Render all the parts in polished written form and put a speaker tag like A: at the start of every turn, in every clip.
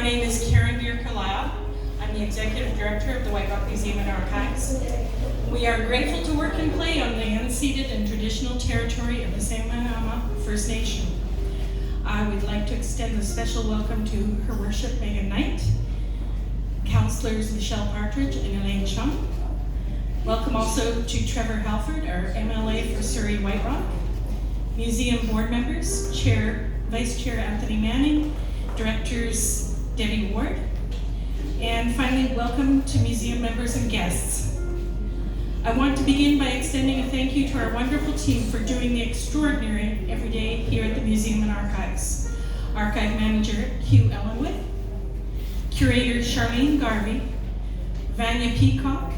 A: name is Herlihy. I'm the Executive Director of the White Rock Museum and Archives. We are grateful to work and play on the unceded and traditional territory of the Samanama First Nation. I would like to extend a special welcome to Her Worship Megan Knight, Councillors Michelle Partridge and Elaine Chung. Welcome also to Trevor Halford, our MLA for Surrey White Rock, museum board members, Vice Chair Anthony Manning, Directors Debbie Ward, and finally, welcome to museum members and guests. I want to begin by extending a thank you to our wonderful team for doing the extraordinary every day here at the Museum and Archives. Archive Manager Hugh Ellenwood, Curator Charlene Garvey, Vanya Peacock,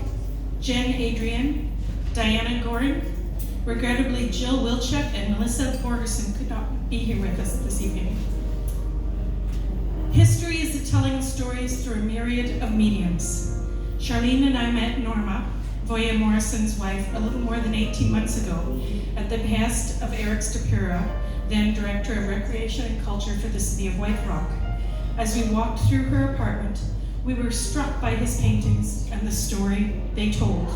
A: Jen Adrian, Diana Gorin. Regrettably, Jill Wilczek and Melissa Borgerson could not be here with us this evening. History is the telling of stories through a myriad of mediums. Charlene and I met Norma, Voya Morrison's wife, a little more than 18 months ago at the behest of Eric Stapura, then Director of Recreation and Culture for the City of White Rock. As we walked through her apartment, we were struck by his paintings and the story they told.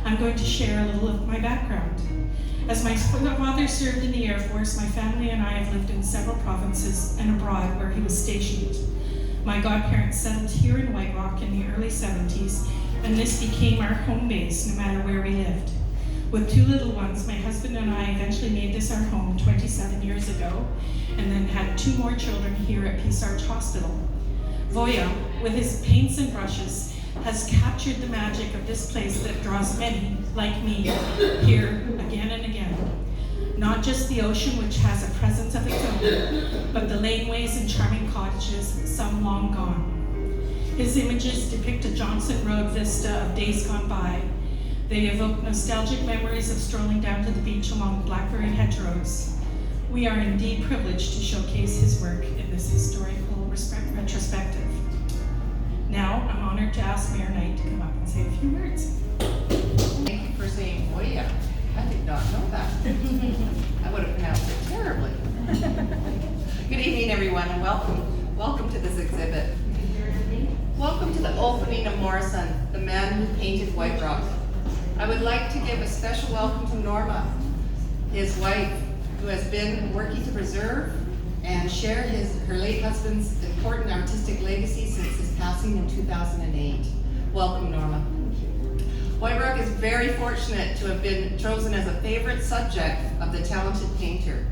A: I'm going to share a little of my background. As my father served in the Air Force, my family and I have lived in several provinces and abroad where he was stationed. My godparents settled here in White Rock in the early 70s, and this became our home base no matter where we lived. With two little ones, my husband and I eventually made this our home 27 years ago, and then had two more children here at Peace Arch Hospital. Voya, with his paints and brushes, has captured the magic of this place that draws many, like me, here again and again. Not just the ocean, which has a presence of its own, but the laneways and charming cottages, some long gone. His images depict a Johnson Road vista of days gone by. They evoke nostalgic memories of strolling down to the beach along blackberry hedgerows. We are indeed privileged to showcase his work in this historical retrospective. Now, I'm honored to ask Mayor Knight to come up and say a few words.
B: Thank you for saying Voya. I did not know that. I would have pronounced it terribly. Good evening, everyone, and welcome to this exhibit. Welcome to the opening of Morrison, the man who painted White Rock. I would like to give a special welcome to Norma, his wife, who has been working to preserve and share her late husband's important artistic legacy since his passing in 2008. Welcome, Norma. White Rock is very fortunate to have been chosen as a favorite subject of the talented painter.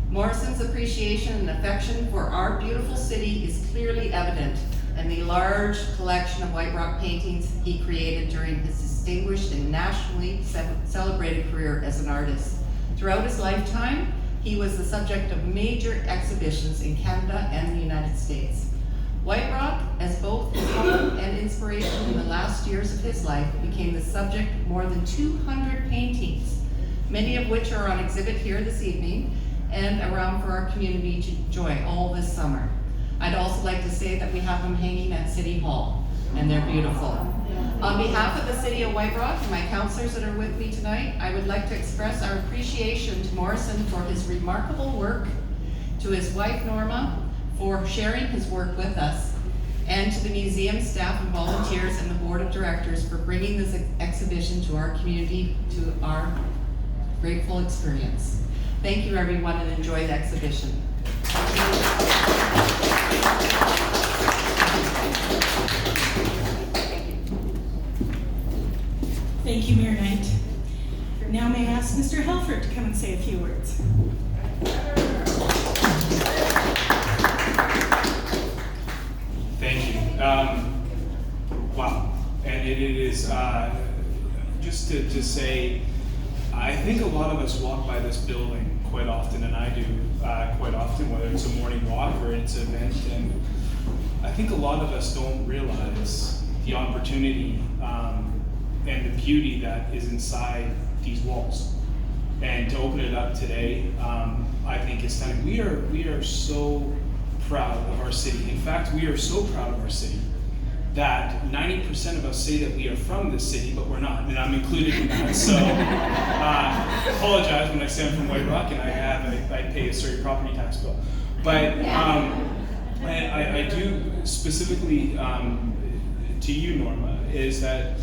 B: Morrison's appreciation and affection for our beautiful city is clearly evident in the large collection of White Rock paintings he created during his distinguished and nationally celebrated career as an artist. Throughout his lifetime, he was the subject of major exhibitions in Canada and the United States. White Rock, as both his home and inspiration in the last years of his life, became the subject of more than 200 paintings, many of which are on exhibit here this evening and around for our community to enjoy all this summer. I'd also like to say that we have them hanging at City Hall, and they're beautiful. On behalf of the City of White Rock and my councillors that are with me tonight, I would like to express our appreciation to Morrison for his remarkable work, to his wife Norma for sharing his work with us, and to the museum staff and volunteers and the board of directors for bringing this exhibition to our community, to our grateful experience. Thank you, everyone, and enjoy the exhibition.
A: Thank you, Mayor Knight. Now may I ask Mr. Halford to come and say a few words.
C: Thank you. Wow. And it is, just to say, I think a lot of us walk by this building quite often, and I do quite often, whether it's a morning walk or it's an event, and I think a lot of us don't realize the opportunity and the beauty that is inside these walls. And to open it up today, I think is stunning. We are so proud of our city. In fact, we are so proud of our city that 90% of us say that we are from this city, but we're not, and I'm included in that. So apologize when I say I'm from White Rock and I pay a Surrey property tax bill. But And I do specifically to you, Norma, is that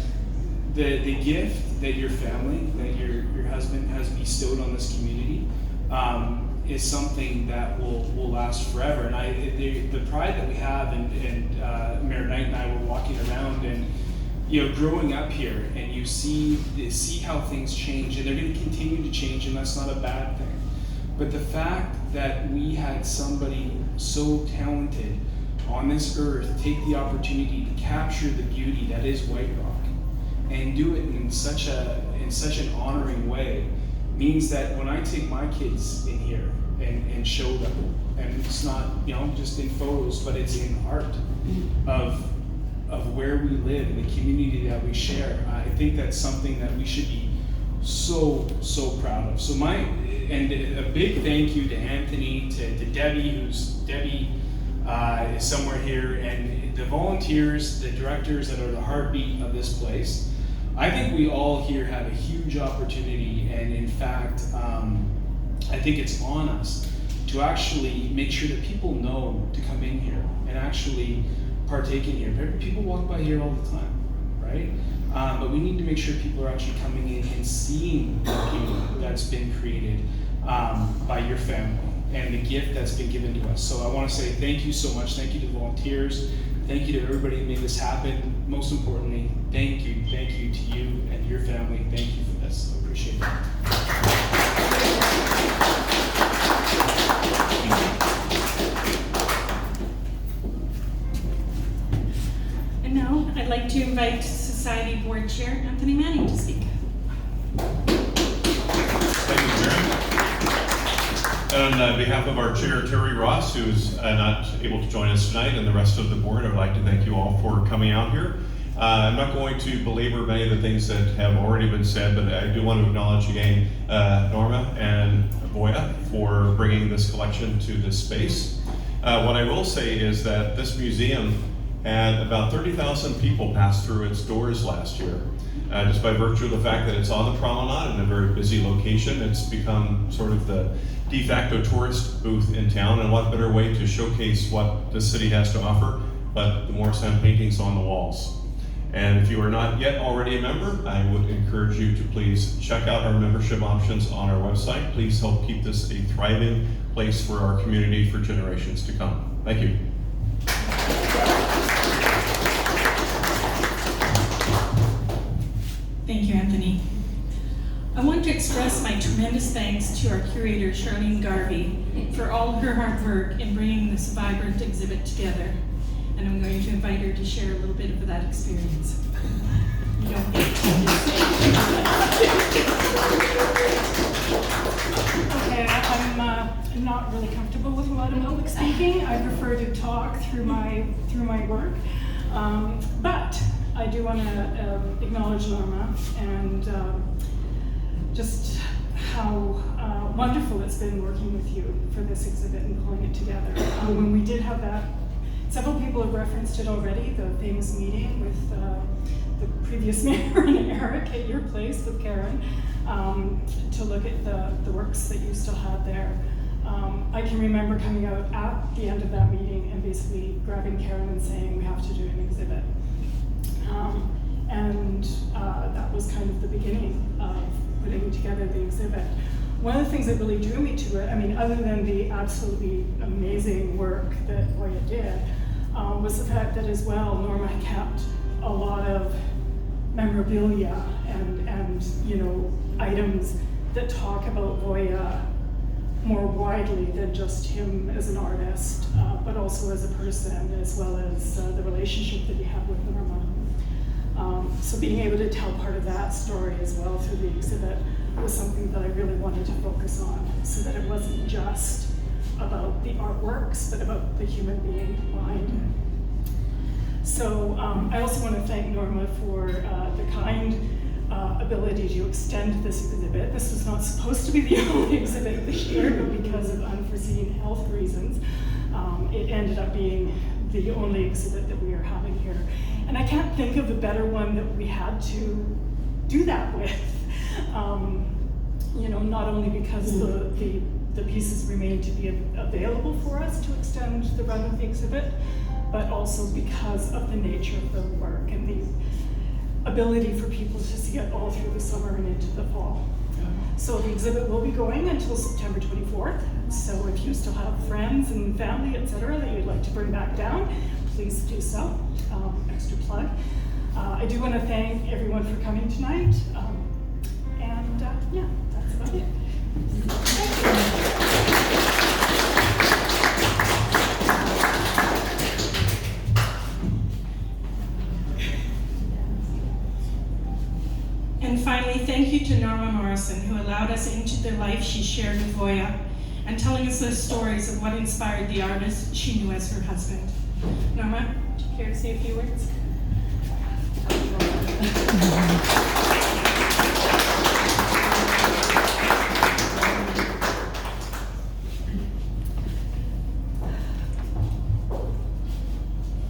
C: the gift that your family, that your husband has bestowed on this community is something that will last forever. And the pride that we have, and Mayor Knight and I were walking around, and growing up here, and you see how things change, and they're going to continue to change, and that's not a bad thing. But the fact that we had somebody so talented on this earth take the opportunity to capture the beauty that is White Rock and do it in such an honoring way means that when I take my kids in here and show them, and it's not just in photos, but it's in art of where we live and the community that we share, I think that's something that we should be so proud of. So and a big thank you to Anthony, to Debbie, Debbie is somewhere here, and the volunteers, the directors that are the heartbeat of this place. I think we all here have a huge opportunity, and in fact, I think it's on us to actually make sure that people know to come in here and actually partake in here. People walk by here all the time, right? But we need to make sure people are actually coming in and seeing the beauty that's been created by your family and the gift that's been given to us. So I want to say thank you so much. Thank you to the volunteers. Thank you to everybody who made this happen. Most importantly, thank you to you and your family. Thank you for this. I appreciate it.
A: And now I'd like to invite Society Board Chair Anthony Manning to speak.
D: Thank you, Mary. On behalf of our chair, Terry Ross, who's not able to join us tonight, and the rest of the board, I'd like to thank you all for coming out here. I'm not going to belabor many of the things that have already been said, but I do want to acknowledge again Norma and Voya for bringing this collection to this space. What I will say is that this museum had about 30,000 people pass through its doors last year. Just by virtue of the fact that it's on the promenade in a very busy location, it's become sort of the de facto tourist booth in town, and what better way to showcase what the city has to offer but the Morristown paintings on the walls. And if you are not yet already a member, I would encourage you to please check out our membership options on our website. Please help keep this a thriving place for our community for generations to come. Thank you.
A: Thank you, Anthony. I want to express my tremendous thanks to our curator, Charlene Garvey, for all of her hard work in bringing this vibrant exhibit together. And I'm going to invite her to share a little bit of that experience. You don't get
E: Okay, I'm not really comfortable with a lot of public speaking. I prefer to talk through my work. But I do want to acknowledge Norma and just how wonderful it's been working with you for this exhibit and pulling it together. When we did have that, several people have referenced it already, the famous meeting with the previous mayor and Eric at your place with Karen, to look at the works that you still had there. I can remember coming out at the end of that meeting and basically grabbing Karen and saying, we have to do an exhibit. And that was kind of the beginning of putting together the exhibit. One of the things that really drew me to it, I mean, other than the absolutely amazing work that Voya did, was the fact that as well, Norma kept a lot of memorabilia and items that talk about Voya more widely than just him as an artist, but also as a person, as well as the relationship that he had with Norma. So being able to tell part of that story as well through the exhibit was something that I really wanted to focus on, so that it wasn't just about the artworks, but about the human being behind it. So I also want to thank Norma for the kind ability to extend this exhibit. This was not supposed to be the only exhibit this year, but because of unforeseen health reasons, it ended up being the only exhibit that we are having here. And I can't think of a better one that we had to do that with. Not only because the the pieces remain to be available for us to extend the run of the exhibit, but also because of the nature of the work and the ability for people to see it all through the summer and into the fall. So the exhibit will be going until September 24th. So if you still have friends and family, etc., that you'd like to bring back down, please do so. Extra plug. I do want to thank everyone for coming tonight. Yeah, that's about it.
A: And finally, thank you to Norma Morrison, who allowed us into the life she shared with Voya and telling us the stories of what inspired the artist she knew as her husband. Norma, do you care to say a few words?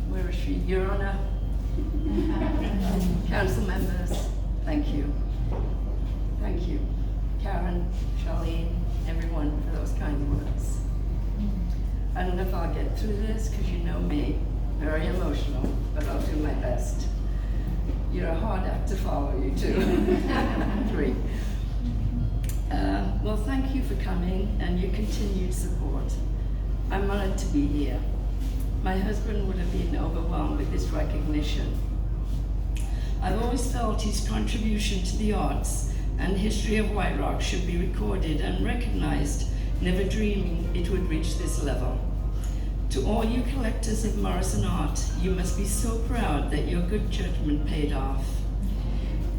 F: Where is she? Your Honor, council members, thank you. Thank you, Karen, Charlene, everyone for those kind words. I don't know if I'll get through this because you know me, very emotional, but I'll do my best. You're a hard act to follow, you two. Three. Well, thank you for coming and your continued support. I'm honored to be here. My husband would have been overwhelmed with this recognition. I've always felt his contribution to the arts and history of White Rock should be recorded and recognized, never dreaming it would reach this level. To all you collectors of Morrison art, you must be so proud that your good judgment paid off.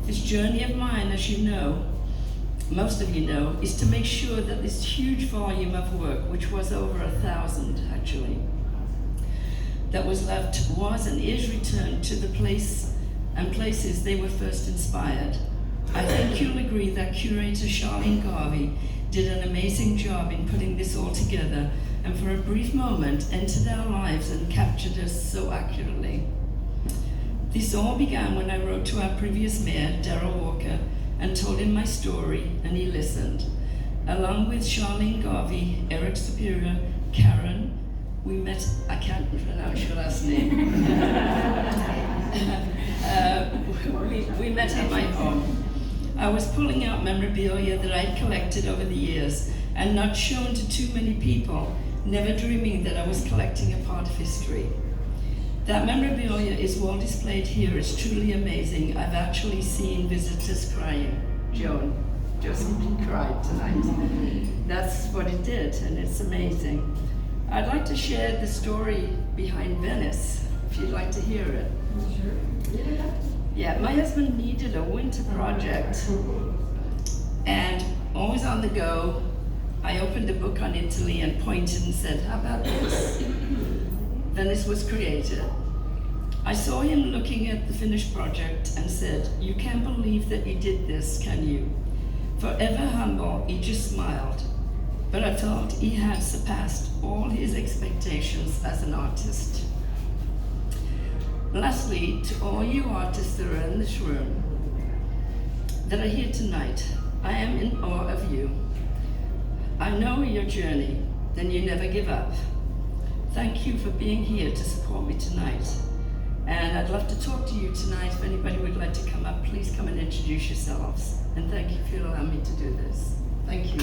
F: This journey of mine, as you know, most of you know, is to make sure that this huge volume of work, which was over 1,000 actually, that was left was and is returned to the place and places they were first inspired. I think you'll agree that curator Charlene Garvey did an amazing job in putting this all together and for a brief moment entered our lives and captured us so accurately. This all began when I wrote to our previous mayor, Darrell Walker, and told him my story, and he listened. Along with Charlene Garvey, Eric Superior, Karen, we met, I can't pronounce your last name. We met at my home. I was pulling out memorabilia that I'd collected over the years and not shown to too many people, never dreaming that I was collecting a part of history. That memorabilia is well displayed here. It's truly amazing. I've actually seen visitors crying. Joan just cried tonight. That's what it did, and it's amazing. I'd like to share the story behind Venice, if you'd like to hear it. Sure. Yeah, my husband needed a winter project, and always on the go, I opened a book on Italy and pointed and said, how about this? Venice was created. I saw him looking at the finished project and said, you can't believe that you did this, can you? Forever humble, he just smiled. But I felt he had surpassed all his expectations as an artist. Lastly, to all you artists that are in this room, that are here tonight, I am in awe of you. I know your journey, and you never give up. Thank you for being here to support me tonight. And I'd love to talk to you tonight. If anybody would like to come up, please come and introduce yourselves. And thank you for allowing me to do this. Thank you.